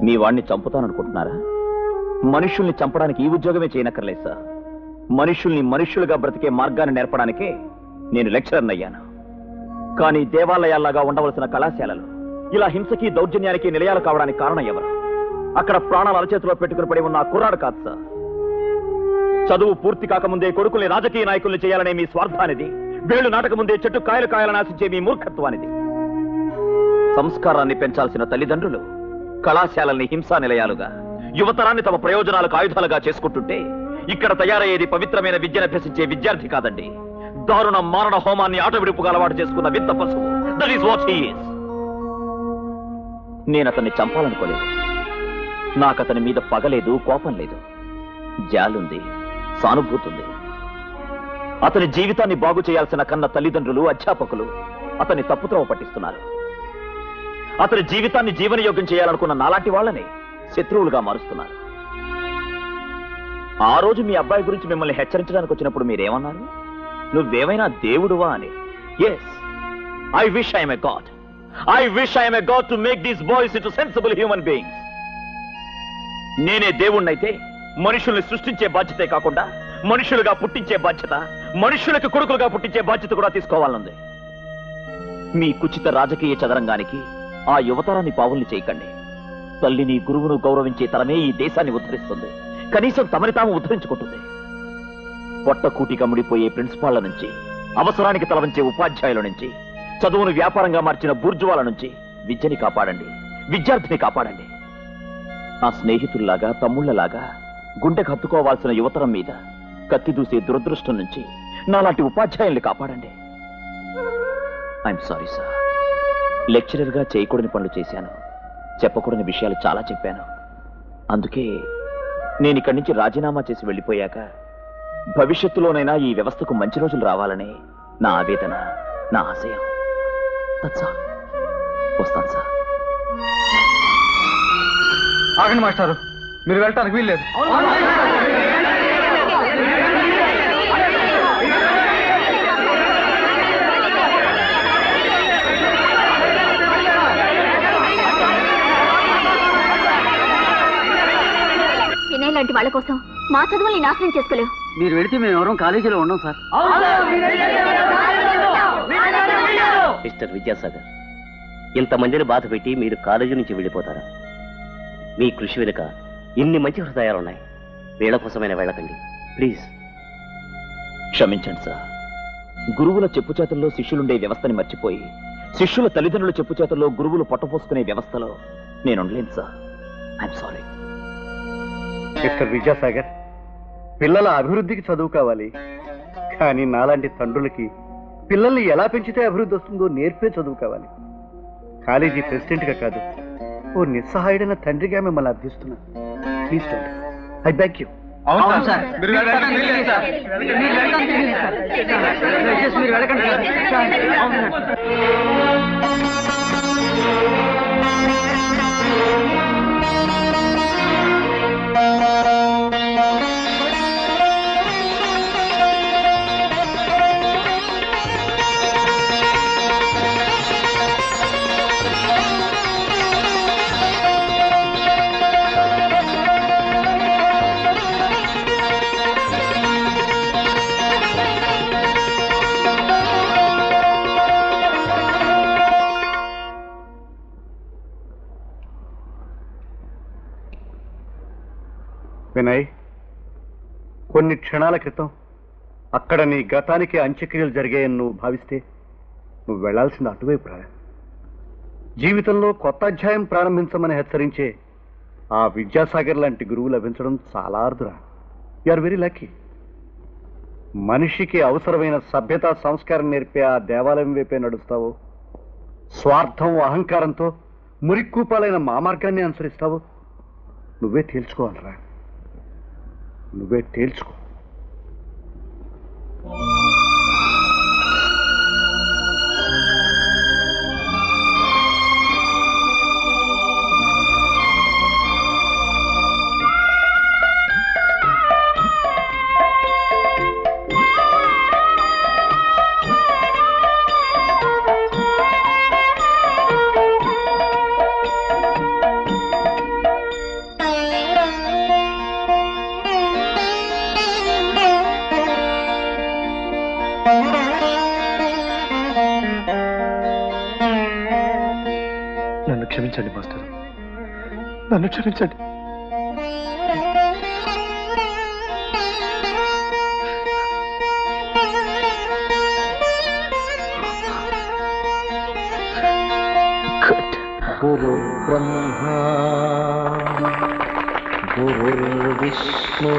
మీ వాణ్ణి చంపుతాననుకుంటున్నారా? మనుషుల్ని చంపడానికి ఈ ఉద్యోగమే చేయనక్కర్లేదు సార్. మనుషుల్ని మనుష్యులుగా బ్రతికే మార్గాన్ని నేర్పడానికే నేను లెక్చరర్ అయ్యాను. కానీ దేవాలయాల్లాగా ఉండవలసిన కళాశాలలు ఇలా హింసకి దౌర్జన్యానికి నిలయాలు కావడానికి కారణం ఎవరు? అక్కడ ప్రాణాలు అరచేతిలో పెట్టుకుని పడి ఉన్న కుర్రాడు కాదు సార్. చదువు పూర్తి కాకముందే కొడుకుల్ని రాజకీయ నాయకుల్ని చేయాలనే మీ స్వార్థానిది, వేళ్లు నాటకముందే చెట్టు కాయలు ఆశించే మీ మూర్ఖత్వానిది. సంస్కారాన్ని పెంచాల్సిన తల్లిదండ్రులు కళాశాలల్ని హింసా నిలయాలుగా, యువతరాన్ని తమ ప్రయోజనాలకు ఆయుధాలుగా చేసుకుంటుంటే ఇక్కడ తయారయ్యేది పవిత్రమైన విద్యను అభ్యసించే విద్యార్థి కాదండి, దారుణ మారణ హోమాన్ని ఆటవిడుపుగా అలవాటు చేసుకున్న వింత పశువు. That is what he is. నేను అతన్ని చంపాలనుకోలేదు. నాకు అతని మీద పగలేదు, కోపం లేదు. జాలుంది, సానుభూతి ఉంది. అతని జీవితాన్ని బాగు చేయాల్సిన కన్న తల్లిదండ్రులు, అధ్యాపకులు అతన్ని తప్పుత్రోవ పట్టిస్తున్నారు. అతని జీవితాన్ని జీవనయోగ్యం చేయాలనుకున్న నాలాంటి వాళ్ళని శత్రువులుగా మారుస్తున్నారు. ఆ రోజు మీ అబ్బాయి గురించి మిమ్మల్ని హెచ్చరించడానికి వచ్చినప్పుడు మీరేమన్నారు? నువ్వేమైనా దేవుడువా అని. Yes, I wish I'm a god. I wish I am a God to make these boys into sensible human beings. నేనే దేవుణ్ణైతే మనుషుల్ని సృష్టించే బాధ్యతే కాకుండా మనుషులుగా పుట్టించే బాధ్యత, మనుషులకు కొడుకులుగా పుట్టించే బాధ్యత కూడా తీసుకోవాలనుంది. మీ కుచిత రాజకీయ చదరంగానికి ఆ యువతరాన్ని పావుల్ని చేయకండి. తల్లిని, గురువును గౌరవించే తరమే ఈ దేశాన్ని ఉద్ధరిస్తుంది. కనీసం తమని తాము ఉద్ధరించుకుంటుంది. పొట్టకూటిగా ముడిపోయే ప్రిన్సిపాళ్ల నుంచి, అవసరానికి తలవంచే ఉపాధ్యాయుల నుంచి, చదువును వ్యాపారంగా మార్చిన బూర్జువాల నుంచి విద్యని కాపాడండి, విద్యార్థిని కాపాడండి. నా స్నేహితుల్లాగా, తమ్ముళ్లలాగా గుండెకు హత్తుకోవాల్సిన యువతరం మీద కత్తి దూసే దురదృష్టం నుంచి నాలాంటి ఉపాధ్యాయుల్ని కాపాడండి. I'm sorry sir. లెక్చరర్గా చేయకూడని పనులు చేశాను, చెప్పకూడని విషయాలు చాలా చెప్పాను. అందుకే నేను ఇక్కడి నుంచి రాజీనామా చేసి వెళ్ళిపోయాక భవిష్యత్తులోనైనా ఈ వ్యవస్థకు మంచి రోజులు రావాలని నా ఆవేదన, నా ఆశయం. వస్తాను సార్. ఆగండి మాస్టారు, మీరు వెళ్ళటానికి వీల్లేదు. వినయ్ లాంటి వాళ్ళ కోసం మా చదువుల్ని నాశనం చేసుకోలేవు. మీరు వెళితే మేము ఎవరం కాలేజీలో ఉన్నాం సార్. మిస్టర్ విద్యాసాగర్, ఇంతమందిని బాధ పెట్టి మీరు కాలేజీ నుంచి వెళ్ళిపోతారా? మీ కృషి వెనుక ఇన్ని మంచి హృదయాలున్నాయి. వీళ్ళ కోసమైనా వెళ్ళకండి ప్లీజ్. క్షమించండి సార్. గురువుల చెప్పుచేతల్లో శిష్యులుండే వ్యవస్థని మర్చిపోయి శిష్యుల తల్లిదండ్రుల చెప్పుచేతల్లో గురువులు పొట్టపోసుకునే వ్యవస్థలో నేను ఉండలేను sir. I'm sorry. Mister Vidyasagar, పిల్లల అభివృద్ధికి చదువు కావాలి, కానీ నాలాంటి తండ్రులకి పిల్లల్ని ఎలా పెంచితే అభివృద్ధి వస్తుందో నేర్పే చదువు కావాలి. కాలేజీ ప్రెసిడెంట్గా కాదు, ఓ నిస్సహాయుడైన తండ్రిగా మిమ్మల్ని అర్థిస్తున్నా. Please don't. I beg you. Vinay, కొన్ని క్షణాల క్రితం అక్కడ నీ గతానికి అంత్యక్రియలు జరిగాయని నువ్వు భావిస్తే నువ్వు వెళ్లాల్సింది అటువైపు రా. జీవితంలో కొత్త అధ్యాయం ప్రారంభించమని హెచ్చరించే ఆ విద్యాసాగర్ లాంటి గురువు లభించడం చాలా అరుదురా. You are very lucky. మనిషికి అవసరమైన సభ్యత, సంస్కారం నేర్పే ఆ దేవాలయం వైపే నడుస్తావు. స్వార్థం, అహంకారంతో మురిక్కూపాలైన మా మార్గాన్ని అనుసరిస్తావు. నువ్వే తేల్చుకోవాలరా, నువ్వే తేల్చుకో. క్షమించండి మాస్టర్, నన్ను క్షమించండి. గురు బ్రహ్మా గురు విష్ణు